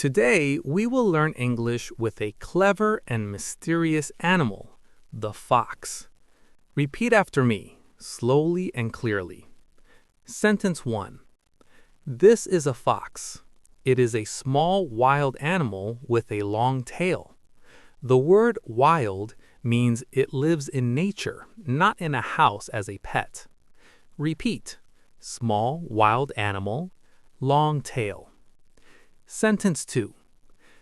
Today, we will learn English with a clever and mysterious animal, the fox. Repeat after me, slowly and clearly. Sentence 1. This is a fox. It is a small wild animal with a long tail. The word wild means it lives in nature, not in a house as a pet. Repeat. Small wild animal, long tail. Sentence 2.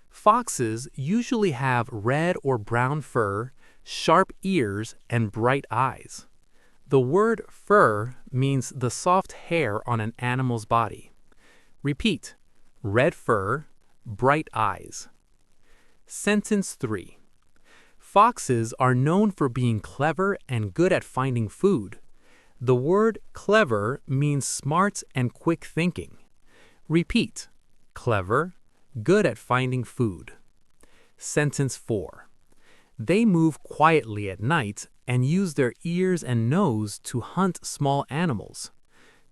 Foxes usually have red or brown fur, sharp ears, and bright eyes. The word fur means the soft hair on an animal's body. Repeat. Red fur, bright eyes. Sentence 3. Foxes are known for being clever and good at finding food. The word clever means smart and quick thinking. Repeat. Clever, good at finding food. Sentence 4. They move quietly at night and use their ears and nose to hunt small animals.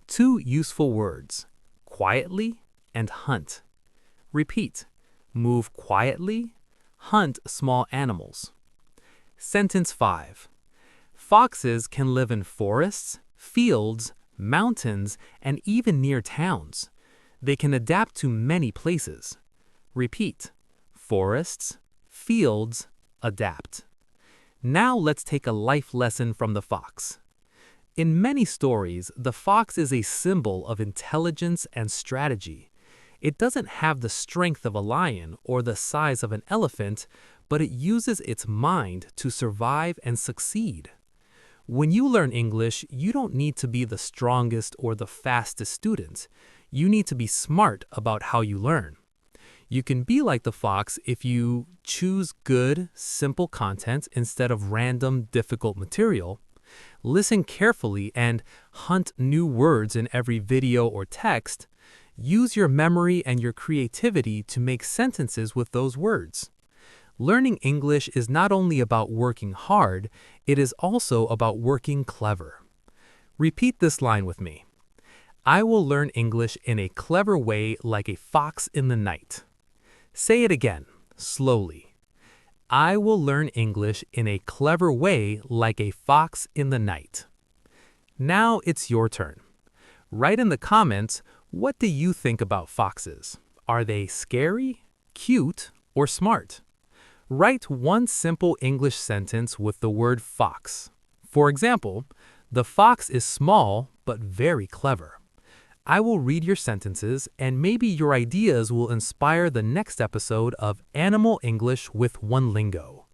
Two useful words, quietly and hunt. Repeat. Move quietly, hunt small animals. Sentence 5. Foxes can live in forests, fields, mountains, and even near towns. They can adapt to many places. Repeat. Forests, fields, adapt. Now let's take a life lesson from the fox. In many stories, the fox is a symbol of intelligence and strategy. It doesn't have the strength of a lion or the size of an elephant, but it uses its mind to survive and succeed. When you learn English, you don't need to be the strongest or the fastest student. You need to be smart about how you learn. You can be like the fox if you choose good, simple content instead of random, difficult material, listen carefully and hunt new words in every video or text, use your memory and your creativity to make sentences with those words. Learning English is not only about working hard, it is also about working clever. Repeat this line with me. I will learn English in a clever way like a fox in the night. Say it again, slowly. I will learn English in a clever way like a fox in the night. Now it's your turn. Write in the comments, what do you think about foxes? Are they scary, cute, or smart? Write one simple English sentence with the word fox. For example, the fox is small but very clever. I will read your sentences and maybe your ideas will inspire the next episode of Animal English with One Lingo.